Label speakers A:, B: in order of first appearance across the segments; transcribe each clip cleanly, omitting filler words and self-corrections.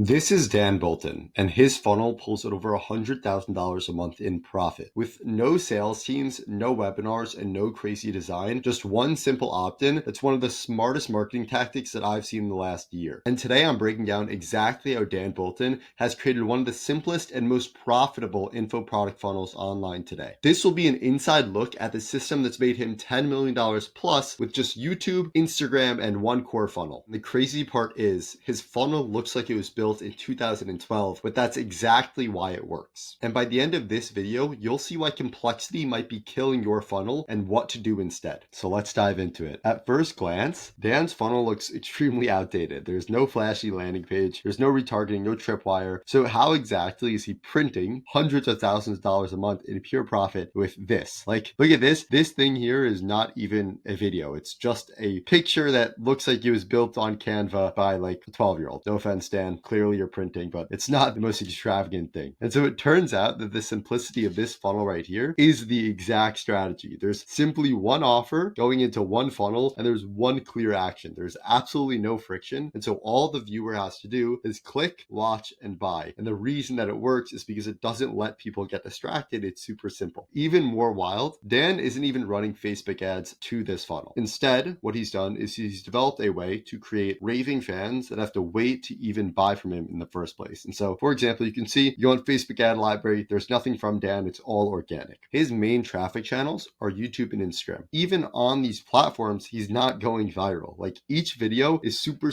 A: This is Dan Bolton, and his funnel pulls at over $100,000 a month in profit. With no sales teams, no webinars, and no crazy design, just one simple opt-in that's one of the smartest marketing tactics that I've seen in the last year. And today I'm breaking down exactly how Dan Bolton has created one of the simplest and most profitable info product funnels online today. This will be an inside look at the system that's made him $10 million plus with just YouTube, Instagram, and one core funnel. And the crazy part is his funnel looks like it was built in 2012, but that's exactly why it works. And by the end of this video, you'll see why complexity might be killing your funnel and what to do instead. So let's dive into it. At first glance, Dan's funnel looks extremely outdated. There's no flashy landing page, there's no retargeting, no tripwire. So how exactly is he printing hundreds of thousands of dollars a month in pure profit with this? Like, look at this. This thing here is not even a video. It's just a picture that looks like it was built on Canva by like a 12-year-old. No offense, Dan. Clearly you're printing, but it's not the most extravagant thing. And so it turns out that the simplicity of this funnel right here is the exact strategy. There's simply one offer going into one funnel, and there's one clear action. There's absolutely no friction. And so all the viewer has to do is click, watch, and buy. And the reason that it works is because it doesn't let people get distracted. It's super simple. Even more wild, Dan isn't even running Facebook ads to this funnel. Instead, what he's done is he's developed a way to create raving fans that have to wait to even buy from him in the first place. And so, for example, you can see you go on Facebook ad library, there's nothing from Dan, it's all organic. His main traffic channels are YouTube and Instagram. Even on these platforms, he's not going viral. Like, each video is super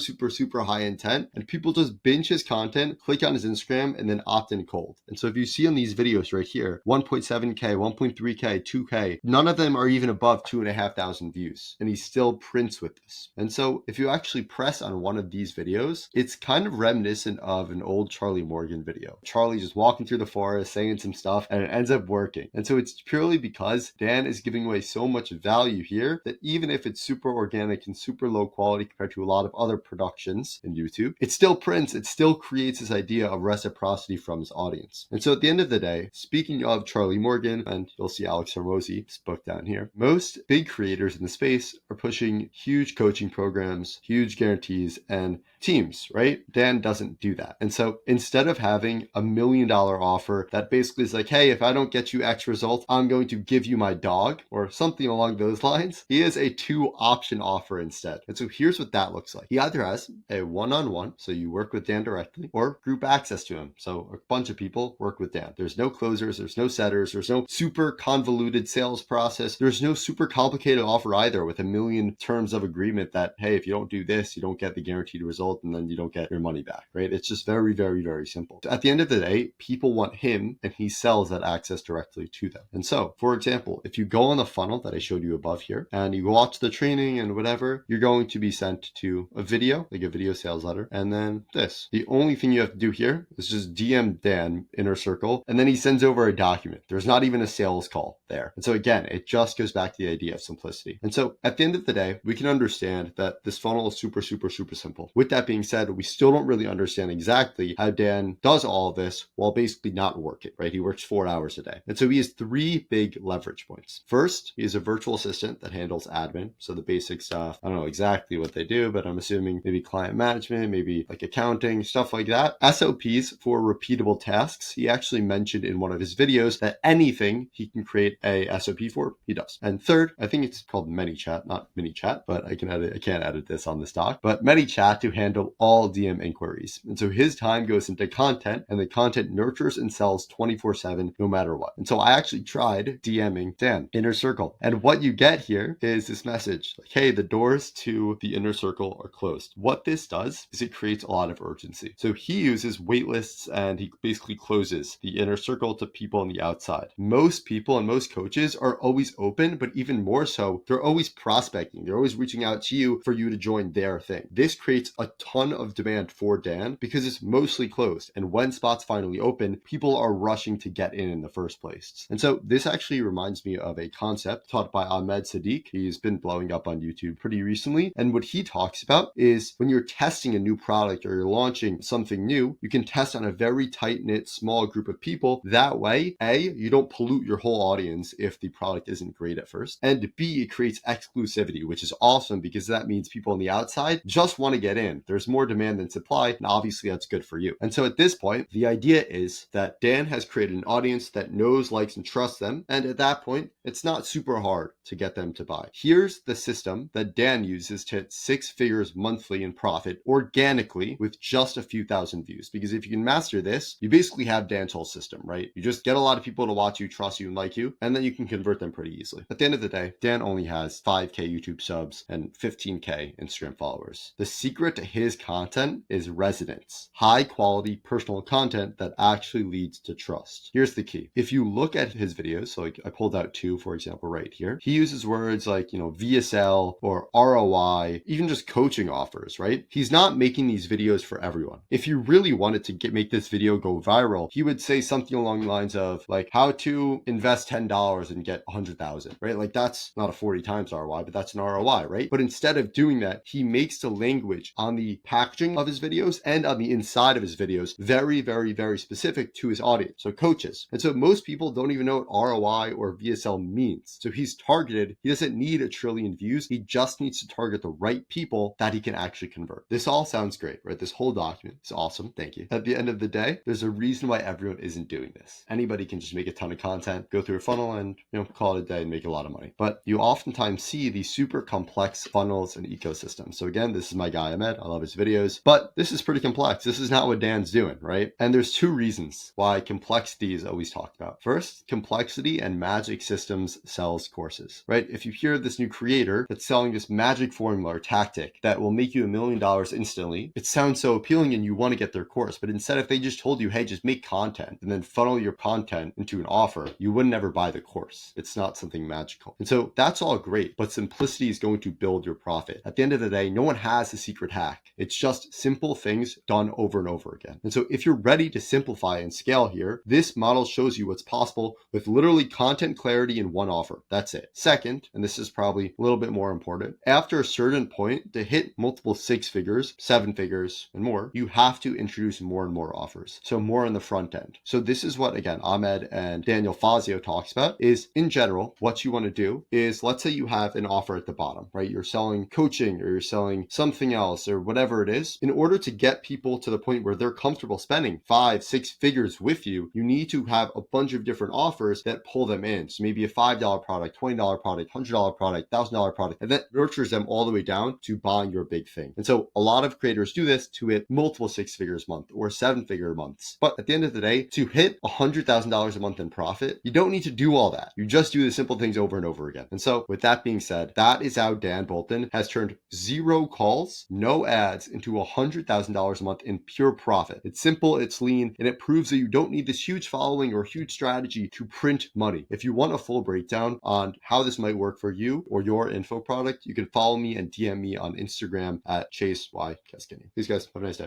A: high intent, and people just binge his content, click on his Instagram, and then opt in cold. And so if you see on these videos right here, 1.7K, 1.3K, 2K, none of them are even above 2,500 views, and he still prints with this. And so if you actually press on one of these videos, it's kind of reminiscent of an old Charlie Morgan video. Charlie just walking through the forest, saying some stuff, and it ends up working. And so it's purely because Dan is giving away so much value here that even if it's super organic and super low quality compared to a lot of other productions in YouTube, it still prints, it still creates this idea of reciprocity from his audience. And so at the end of the day, speaking of Charlie Morgan, and you'll see Alex Hormozi's book down here, most big creators in the space are pushing huge coaching programs, huge guarantees, and teams, right? Dan doesn't do that. And so instead of having $1 million offer that basically is like, hey, if I don't get you X result, I'm going to give you my dog or something along those lines, he has a 2-option offer instead. And so here's what that looks like. He either has a one-on-one, so you work with Dan directly, or group access to him. So a bunch of people work with Dan. There's no closers, there's no setters, there's no super convoluted sales process. There's no super complicated offer either with 1 million terms of agreement that, hey, if you don't do this, you don't get the guaranteed result, and then you don't get your money back, right? It's just very simple. At the end of the day, people want him, and he sells that access directly to them. And so, for example, if you go on the funnel that I showed you above here, and you watch the training and whatever, you're going to be sent to a video, like a video sales letter, and then this. The only thing you have to do here is just DM Dan, inner circle, and then he sends over a document. There's not even a sales call there. And so again, it just goes back to the idea of simplicity. And so at the end of the day, we can understand that this funnel is super simple. With that being said, we still don't really understand exactly how Dan does all of this while basically not working, right? He works 4 hours a day. And so he has 3 big leverage points. First, he is a virtual assistant that handles admin. So the basic stuff, I don't know exactly what they do, but I'm assuming maybe client management, maybe like accounting, stuff like that. SOPs for repeatable tasks. He actually mentioned in one of his videos that anything he can create a SOP for, he does. And third, I think it's called ManyChat, not MiniChat, but I can't edit this on this doc, but ManyChat to handle all DM inquiries. And so his time goes into content, and the content nurtures and sells 24/7 no matter what. And so I actually tried DMing Dan, inner circle. And what you get here is this message like, hey, the doors to the inner circle are closed. What this does is it creates a lot of urgency. So he uses wait lists, and he basically closes the inner circle to people on the outside. Most people and most coaches are always open, but even more so, they're always prospecting. They're always reaching out to you for you to join their thing. This creates a ton of demand for Dan because it's mostly closed. And when spots finally open, people are rushing to get in the first place. And so this actually reminds me of a concept taught by Ahmed Sadiq. He's been blowing up on YouTube pretty recently. And what he talks about is when you're testing a new product or you're launching something new, you can test on a very tight-knit small group of people. That way, A, you don't pollute your whole audience millions if the product isn't great at first. And B, it creates exclusivity, which is awesome because that means people on the outside just want to get in. There's more demand than supply, and obviously that's good for you. And so at this point, the idea is that Dan has created an audience that knows, likes, and trusts them. And at that point, it's not super hard to get them to buy. Here's the system that Dan uses to hit 6 figures monthly in profit organically with just a few thousand views. Because if you can master this, you basically have Dan's whole system, right? You just get a lot of people to watch you, trust you, and like you, and then you can convert them pretty easily. At the end of the day, Dan only has 5K YouTube subs and 15K Instagram followers. The secret to his content is resonance, high quality personal content that actually leads to trust. Here's the key. If you look at his videos, so like I pulled out 2, for example, right here, he uses words like, VSL or ROI, even just coaching offers, right? He's not making these videos for everyone. If he really wanted to make this video go viral, he would say something along the lines of like how to invest $10 and get 100,000, right? Like that's not a 40 times ROI, but that's an ROI, right? But instead of doing that, he makes the language on the packaging of his videos and on the inside of his videos very, very, very specific to his audience, so coaches. And so most people don't even know what ROI or VSL means. So he's targeted. He doesn't need a trillion views. He just needs to target the right people that he can actually convert. This all sounds great, right? This whole document is awesome. Thank you. At the end of the day, there's a reason why everyone isn't doing this. Anybody can just make a ton of content, go through a funnel and, call it a day and make a lot of money. But you oftentimes see these super complex funnels and ecosystems. So again, this is my guy Ahmed. I love his videos, but this is pretty complex. This is not what Dan's doing, right? And there's 2 reasons why complexity is always talked about. First, complexity and Magic Systems sells courses, right? If you hear this new creator that's selling this magic formula or tactic that will make you $1 million instantly, it sounds so appealing and you want to get their course. But instead, if they just told you, hey, just make content and then funnel your content into an offer, you would never buy the course. It's not something magical. And so that's all great, but simplicity is going to build your profit. At the end of the day, no one has a secret hack. It's just simple things done over and over again. And so if you're ready to simplify and scale here, this model shows you what's possible with literally content clarity in one offer. That's it. Second, and this is probably a little bit more important, after a certain point, to hit multiple 6 figures, 7 figures, and more, you have to introduce more and more offers. So more on the front end. So this is what, again, Ahmed and Daniel Fazio talks about is, in general, what you want to do is, let's say you have an offer at the bottom, right? You're selling coaching or you're selling something else or whatever it is. In order to get people to the point where they're comfortable spending 5, 6 figures with you, you need to have a bunch of different offers that pull them in. So maybe a $5 product, $20 product, $100 product, $1,000 product, and that nurtures them all the way down to buying your big thing. And so a lot of creators do this to hit multiple 6 figures a month or 7-figure months. But at the end of the day, to hit $100,000 a month in profit, you don't need to do all that. You just do the simple things over and over again. And so with that being said, that is how Dan Bolton has turned 0 calls, no ads into $100,000 a month in pure profit. It's simple, it's lean, and it proves that you don't need this huge following or huge strategy to print money. If you want a full breakdown on how this might work for you or your info product, you can follow me and DM me on Instagram at Chase Y Keskini. Please guys, have a nice day.